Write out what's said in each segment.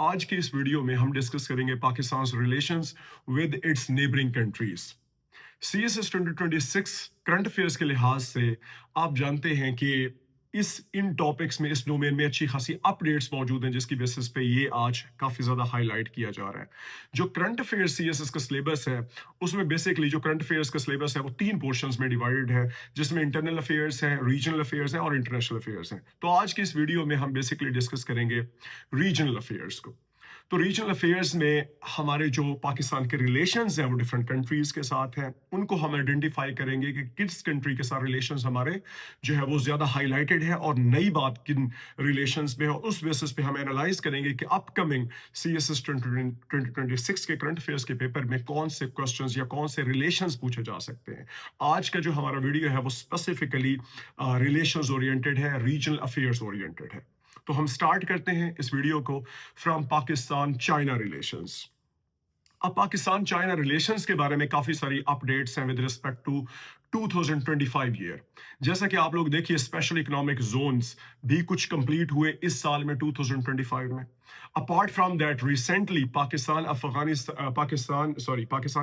आज के इस वीडियो में हम डिस्कस करेंगे Pakistan relations with its neighbouring countries. CSS 2026 current affairs के लिहाज से आप जानते हैं कि इन टॉपिक्स में इस डोमेन में अच्छी खासी अपडेट्स मौजूद हैं, जिसकी बेसिस पे ये आज काफी ज्यादा हाईलाइट किया जा रहा है। जो करंट अफेयर्स CSS का सिलेबस है, उसमें बेसिकली जो करंट अफेयर्स का सिलेबस है वो 3 पोर्शंस में डिवाइडेड है, जिसमें इंटरनल अफेयर्स हैं, रीजनल अफेयर्स हैं और इंटरनेशनल अफेयर्स हैं। तो आज की इस वीडियो में हम बेसिकली डिस्कस करेंगे रीजनल अफेयर्स को। तो रीजनल अफेयर्स में हमारे जो पाकिस्तान के रिलेशंस हैं वो डिफरेंट कंट्रीज के साथ हैं, उनको हम आइडेंटिफाई करेंगे कि किस कंट्री के साथ रिलेशंस हमारे जो है वो ज्यादा हाईलाइटेड है और नई बात किन रिलेशंस में है। उस बेसिस पे हम एनालाइज करेंगे कि अपकमिंग CSS 2026 के करंट अफेयर्स के पेपर में कौन से क्वेश्चंस या कौन से रिलेशंस पूछे जा सकते हैं। आज का जो हमारा वीडियो है वो स्पेसिफिकली रिलेशंस ओरिएंटेड है, रीजनल अफेयर्स ओरिएंटेड है। तो हम स्टार्ट करते हैं इस वीडियो को फ्रॉम पाकिस्तान चाइना रिलेशंस। अब पाकिस्तान चाइना रिलेशंस के बारे में काफी सारी अपडेट्स हैं विद रिस्पेक्ट टू 2025 ईयर। जैसा कि आप लोग देखिए, स्पेशल इकोनॉमिक जोन्स भी कुछ कंप्लीट हुए इस साल में 2025 में। Apart from that recently Pakistan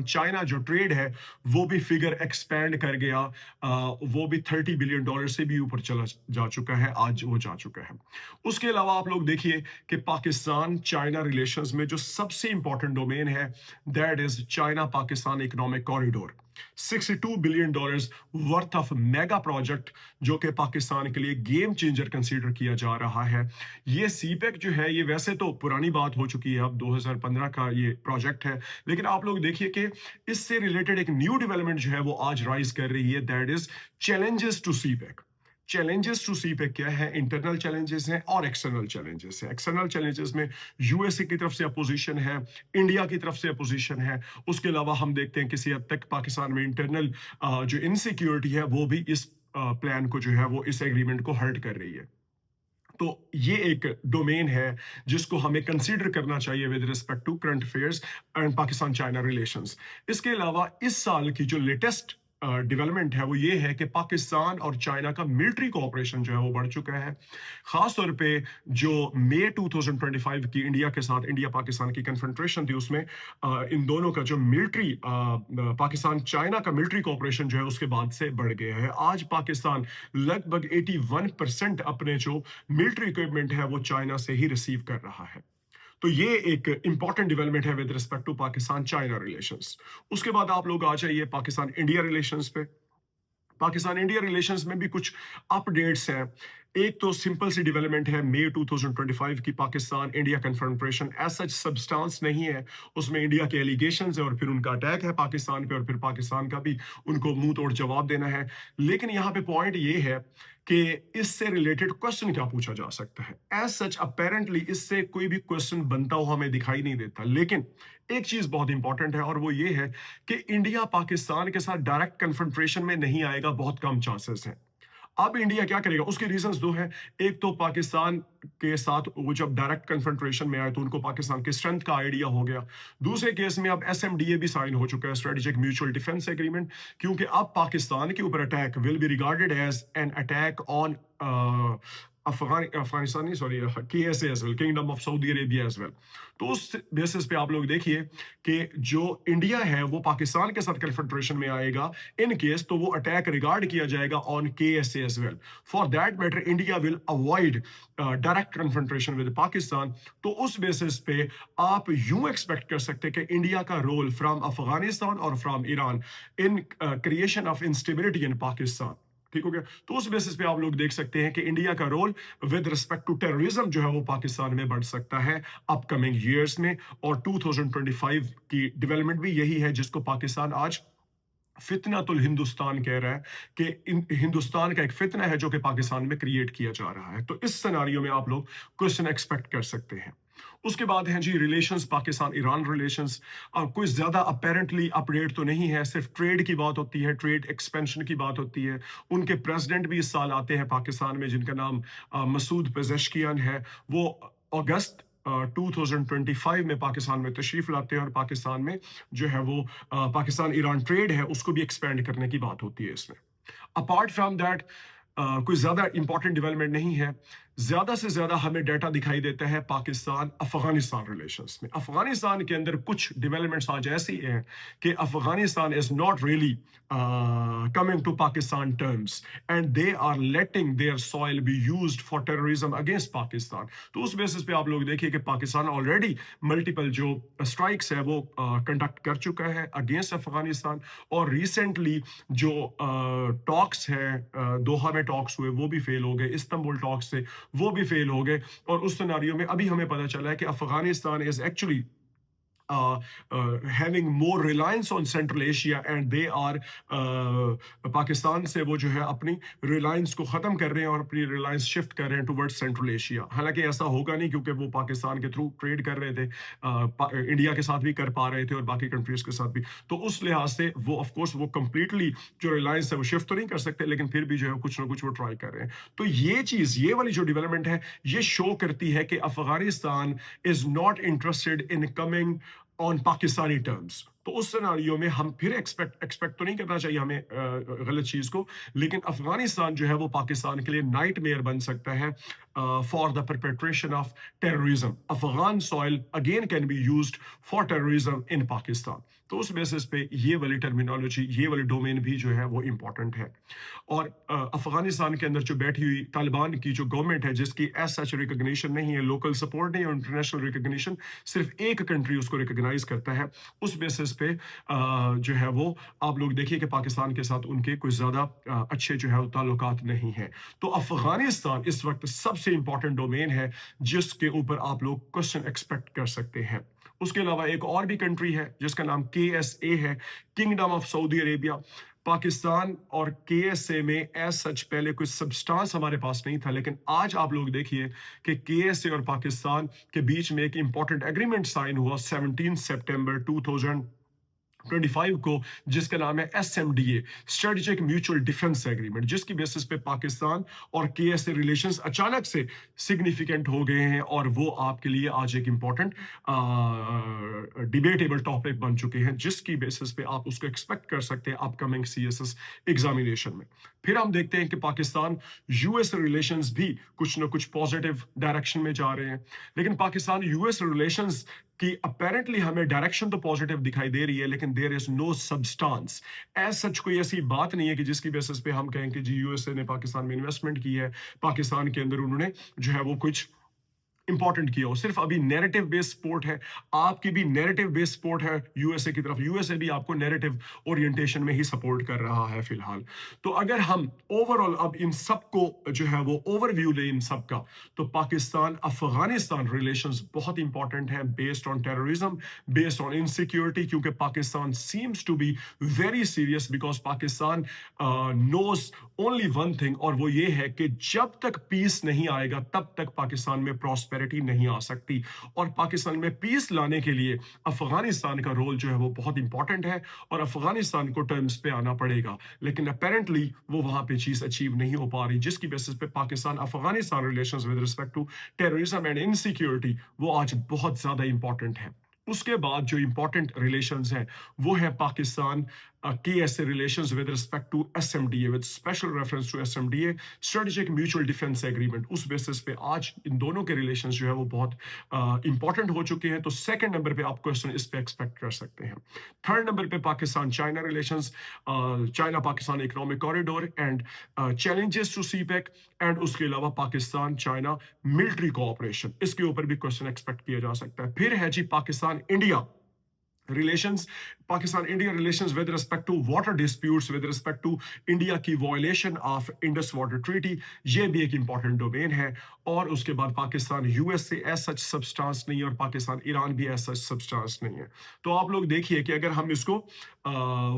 China जो ट्रेड है वो भी फिगर एक्सपैंड कर गया, वो भी $30 बिलियन से भी ऊपर चला जा चुका है, आज वो जा चुका है। उसके अलावा आप लोग देखिए कि पाकिस्तान चाइना रिलेशंस में जो सबसे इंपॉर्टेंट डोमेन है that is China Pakistan economic corridor. $62 billion worth of mega project जो कि पाकिस्तान के लिए गेम चेंजर कंसीडर किया जा रहा है। ये सीपेक जो है ये वैसे तो पुरानी बात हो चुकी है, अब 2015 का ये प्रोजेक्ट है, लेकिन आप लोग देखिए कि इससे रिलेटेड एक न्यू डेवलपमेंट जो है वो आज राइज कर रही है, that is challenges to CPEC. Challenges to CPEC क्या है? इंटरनल चैलेंजेस हैं और एक्सटर्नल चैलेंजेस हैं। एक्सटर्नल चैलेंजेस में यूएसए की तरफ से अपोजिशन है, इंडिया की तरफ से अपोजिशन है। उसके अलावा हम देखते हैं किसी हद तक पाकिस्तान में इंटरनल जो इनसिक्योरिटी है वो भी इस प्लान को जो है वो इस एग्रीमेंट को हर्ट कर रही है। तो ये एक डोमेन है जिसको हमें कंसीडर करना चाहिए with respect to current affairs and Pakistan China relations. इसके अलावा इस साल की जो लेटेस्ट डेवलपमेंट है वो ये है कि पाकिस्तान और चाइना का मिलिट्री कोऑपरेशन जो है वो बढ़ चुका है। खास तौर पे जो मई 2025 की इंडिया पाकिस्तान की कन्फ्रंट्रेशन थी, उसमें इन दोनों का जो मिलिट्री पाकिस्तान चाइना का मिलिट्री कोऑपरेशन जो है उसके बाद से बढ़ गया है। आज पाकिस्तान लगभग 81% अपने जो मिलिट्री इक्विपमेंट है वो चाइना से ही रिसीव कर रहा है। तो ये एक इंपॉर्टेंट डेवलपमेंट है with respect to Pakistan China relations. उसके बाद आप लोग आ जाइए पाकिस्तान इंडिया रिलेशंस पे। पाकिस्तान इंडिया रिलेशंस में भी कुछ अपडेट्स हैं। एक तो सिंपल सी डेवलपमेंट है मई 2025 की, Pakistan India confrontation as such substance नहीं है, उसमें इंडिया के एलिगेशंस है और फिर उनका अटैक है पाकिस्तान पे और फिर पाकिस्तान का भी उनको मुंह तोड़ जवाब देना है। लेकिन यहाँ पे पॉइंट ये है कि इससे रिलेटेड क्वेश्चन क्या पूछा जा सकता है। एज सच अपेरेंटली इससे कोई भी क्वेश्चन बनता हुआ हमें दिखाई नहीं देता, लेकिन एक चीज बहुत इंपॉर्टेंट है और वो ये है कि इंडिया पाकिस्तान के साथ डायरेक्ट कन्फ्रंट्रेशन में नहीं आएगा, बहुत कम चांसेस हैं। अब इंडिया क्या करेगा, उसके रीजंस दो हैं। एक तो पाकिस्तान के साथ वो जब डायरेक्ट कन्फ्रंट्रेशन में आए तो उनको पाकिस्तान के स्ट्रेंथ का आइडिया हो गया। दूसरे केस में अब SMDA भी साइन हो चुका है, स्ट्रेटेजिक म्यूचुअल डिफेंस एग्रीमेंट, क्योंकि अब पाकिस्तान के ऊपर attack will be regarded as an attack on Afghanistan sorry KSA as well, kingdom of Saudi Arabia as well. तो उस बेसिस पे आप लोग देखिए कि जो इंडिया है वो पाकिस्तान के साथ कन्फ्रंट्रेशन में आएगा इन केस, तो वो अटैक रिगार्ड किया जाएगा on KSA as well. For that matter India will avoid direct confrontation with Pakistan. तो उस बेसिस पे आप यूं एक्सपेक्ट कर सकते हैं कि इंडिया का रोल फ्रॉम अफगानिस्तान और from Iran in creation of instability in Pakistan, ठीक हो गया। तो उस बेसिस पे आप लोग देख सकते हैं कि इंडिया का role with respect to terrorism जो है वो पाकिस्तान में बढ़ सकता है अपकमिंग ईयर्स में। और 2025 की डेवलपमेंट भी यही है जिसको पाकिस्तान आज फितनातुल हिंदुस्तान कह रहा है कि हिंदुस्तान का एक फितना है जो कि पाकिस्तान में क्रिएट किया जा रहा है। तो इस सिनेरियो में आप लोग क्वेश्चन एक्सपेक्ट कर सकते हैं। उसके बाद है जी रिलेशंस, पाकिस्तान ईरान रिलेशंस। कोई ज्यादा अपेरेंटली अपडेट तो नहीं है, सिर्फ ट्रेड की बात होती है, ट्रेड एक्सपेंशन की बात होती है। उनके प्रेसिडेंट भी इस साल आते हैं पाकिस्तान में, जिनका नाम मसूद पेजेश्कियान है। वो अगस्त 2025 में पाकिस्तान में तशरीफ लाते हैं और पाकिस्तान में जो है वो पाकिस्तान ईरान ट्रेड है उसको भी एक्सपेंड करने की बात होती है इसमें। अपार्ट फ्रॉम दैट कोई ज्यादा इंपॉर्टेंट डेवलपमेंट नहीं है। ज्यादा से ज्यादा हमें डाटा दिखाई देता है पाकिस्तान अफगानिस्तान रिलेशंस में। अफगानिस्तान के अंदर कुछ डेवलपमेंट्स आज ऐसी हैं कि Afghanistan is not really coming to Pakistan terms and they are letting their soil be used for terrorism against Pakistan. तो उस बेसिस पे आप लोग देखिए कि पाकिस्तान ऑलरेडी मल्टीपल जो स्ट्राइक्स है वो कंडक्ट कर चुका है अगेंस्ट अफगानिस्तान। और रिसेंटली जो टॉक्स है, दोहा में टॉक्स हुए वो भी फेल हो गए, इस्तांबुल टॉक्स से वो भी फेल हो गए। और उस सिनेरियो में अभी हमें पता चला है कि Afghanistan is actually having more reliance on Central Asia and they are Pakistan से वो जो है अपनी रिलायंस को ख़त्म कर रहे हैं और अपनी रिलायंस शिफ्ट कर रहे हैं टुवर्ड्स सेंट्रल एशिया। हालांकि ऐसा होगा नहीं क्योंकि वो पाकिस्तान के थ्रू ट्रेड कर रहे थे, इंडिया के साथ भी कर पा रहे थे और बाकी कंट्रीज के साथ भी। तो उस लिहाज से वो ऑफ कोर्स वो कंप्लीटली जो रिलायंस है वो शिफ्ट तो नहीं कर सकते, लेकिन फिर भी जो है कुछ ना कुछ वो ट्राई कर रहे हैं। तो ये चीज़, ये वाली जो डेवलपमेंट है ये शो करती है कि Afghanistan is not interested in coming on Pakistani terms. तो उस सिनारियो में हम फिर एक्सपेक्ट तो नहीं करना चाहिए हमें गलत चीज को, लेकिन अफगानिस्तान जो है वो पाकिस्तान के लिए नाइटमेयर बन सकता है for the perpetration of terrorism. Afghan soil again can be used for terrorism in Pakistan. तो उस बेसिस पे ये वाली टर्मिनोलॉजी, ये वाली डोमेन भी जो है वो इंपॉर्टेंट है। और अफगानिस्तान के अंदर जो बैठी हुई तालिबान की जो गवर्नमेंट है जिसकी एज सच रिकॉग्निशन नहीं है, लोकल सपोर्ट नहीं है, इंटरनेशनल रिकॉग्निशन, सिर्फ एक कंट्री उसको रिकॉग्नाइज करता है। उस बेसिस पे जो है वो आप लोग देखिए कि पाकिस्तान के साथ उनके कुछ ज्यादा अच्छे जो है ताल्लुकात नहीं है। तो अफगानिस्तान इस वक्त सबसे इंपॉर्टेंट डोमेन है जिसके ऊपर आप लोग क्वेश्चन एक्सपेक्ट कर सकते हैं। उसके अलावा एक और भी कंट्री है जिसका नाम KSA है, kingdom of Saudi Arabia. Pakistan और KSA में एज सच पहले कुछ सब्सटेंस हमारे पास नहीं था, लेकिन आज आप लोग देखिए कि KSA और पाकिस्तान के बीच में एक इंपॉर्टेंट एग्रीमेंट साइन हुआ 17 सितंबर 2025 को, जिसका नाम है SMDA, strategic mutual defence agreement, जिसकी बेसिस पे पाकिस्तान और KSA रिलेशंस अचानक से सिग्निफिकेंट हो गए हैं और वो आपके लिए आज एक इंपॉर्टेंट डिबेटेबल टॉपिक बन चुके हैं, जिसकी बेसिस पे आप उसको एक्सपेक्ट कर सकते हैं अपकमिंग CSS एग्जामिनेशन में। फिर हम देखते हैं कि पाकिस्तान US रिलेशंस भी कुछ ना कुछ पॉजिटिव डायरेक्शन में जा रहे हैं, लेकिन पाकिस्तान US रिलेशंस कि अपेरेंटली हमें डायरेक्शन तो पॉजिटिव दिखाई दे रही है, लेकिन there is no substance. As such कोई ऐसी बात नहीं है कि जिसकी बेसिस पे हम कहें कि जी USA ने पाकिस्तान में इन्वेस्टमेंट की है, पाकिस्तान के अंदर उन्होंने जो है वो कुछ इंपॉर्टेंट किया हो। सिर्फ अभी नैरेटिव बेस्ड सपोर्ट है, आपकी भी नैरेटिव बेस्ड सपोर्ट है USA की तरफ। USA भी आपको नैरेटिव ओरिएंटेशन में ही सपोर्ट कर रहा है फिलहाल। तो अगर हम ओवरऑल अब इन सब को जो है वो ओवरव्यू लें इन सब का, तो पाकिस्तान अफगानिस्तान रिलेशंस बहुत इंपॉर्टेंट है based on terrorism, based on insecurity, क्योंकि Pakistan seems to be very serious because Pakistan knows only one thing, और वो ये है कि जब तक पीस नहीं आएगा तब तक पाकिस्तान में प्रॉस्पेरिटी नहीं आ सकती। और पाकिस्तान में पीस लाने के लिए अफगानिस्तान का रोल जो है वो बहुत इंपॉर्टेंट है और अफगानिस्तान को टर्म्स पे आना पड़ेगा, लेकिन अपेरेंटली वो वहां पे चीज अचीव नहीं हो पा रही, जिसकी बेसिस पे Pakistan Afghanistan relations with respect to terrorism and insecurity वो आज बहुत ज्यादा इंपॉर्टेंट है। उसके बाद जो इंपॉर्टेंट रिलेशंस हैं वो है Pakistan KSA relations with respect to SMDA, with special reference to SMDA, strategic mutual defense agreement। उस बेसिस पे आज इन दोनों के रिलेशंस जो है वो बहुत इंपॉर्टेंट हो चुके हैं। तो सेकंड नंबर पे आप क्वेश्चन इस पे एक्सपेक्ट कर सकते हैं। थर्ड नंबर पे Pakistan China relations, China Pakistan economic corridor and challenges to CPEC, and उसके अलावा पाकिस्तान चाइना मिलिट्री कोऑपरेशन, इसके ऊपर भी क्वेश्चन एक्सपेक्ट किया जा सकता है। फिर है जी Pakistan India relations, Pakistan India relations with respect to water disputes, with respect to India की violation of Indus water treaty, ये भी एक इंपॉर्टेंट डोमेन है। और उसके बाद पाकिस्तान US से एज सच सब्सटेंस नहीं है और पाकिस्तान ईरान भी एज सच सब्सटेंस नहीं है। तो आप लोग देखिए कि अगर हम इसको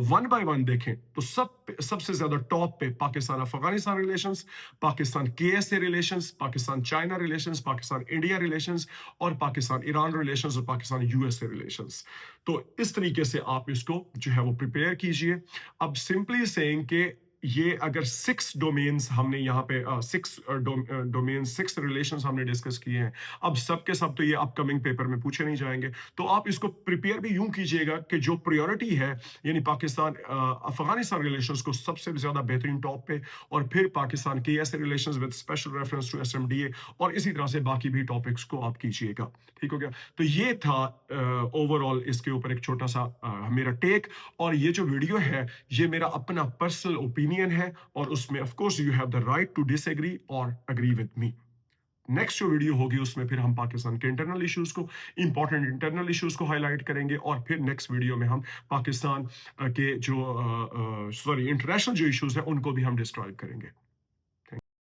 वन बाय वन देखें तो सबसे ज्यादा टॉप पे Pakistan Afghanistan relations, Pakistan KSA relations, Pakistan China relations, Pakistan India relations और पाकिस्तान ईरान रिलेशंस और पाकिस्तान USA रिलेशंस। तो इस तरीके से आप इसको जो है वो प्रिपेयर कीजिए। अब सिंपली सेइंग के ये अगर 6 डोमेन्स हमने यहाँ पे 6 डोमेन्स 6 रिलेशंस हमने डिस्कस किए हैं। अब सब के सब तो ये अपकमिंग पेपर में पूछे नहीं जाएँगे। तो आप इसको प्रिपेयर भी यूँ कीजिएगा कि जो प्रायोरिटी है, यानी पाकिस्तान अफ़गानिस्तान रिलेशंस को सबसे ज़्यादा बेहतरीन टॉप पे, और फिर पाकिस्तान के ऐसे relations with special reference to SMDA, और इसी तरह से बाकी भी टॉपिक्स को आप कीजिएगा। ठीक हो गया? तो ये था ओवरऑल इसके ऊपर एक छोटा-सा मेरा टेक, और ये जो वीडियो है, ये मेरा अपना पर्सनल ओपिनियन है, और उसमें of course you have the right to disagree और एग्री विद मी। नेक्स्ट जो वीडियो होगी उसमें फिर हम पाकिस्तान के इंटरनल इश्यूज को, इंपॉर्टेंट इंटरनल इश्यूज को हाईलाइट करेंगे, और फिर नेक्स्ट वीडियो में हम पाकिस्तान के जो इंटरनेशनल जो इश्यूज हैं उनको भी हम डिस्क्राइब करेंगे।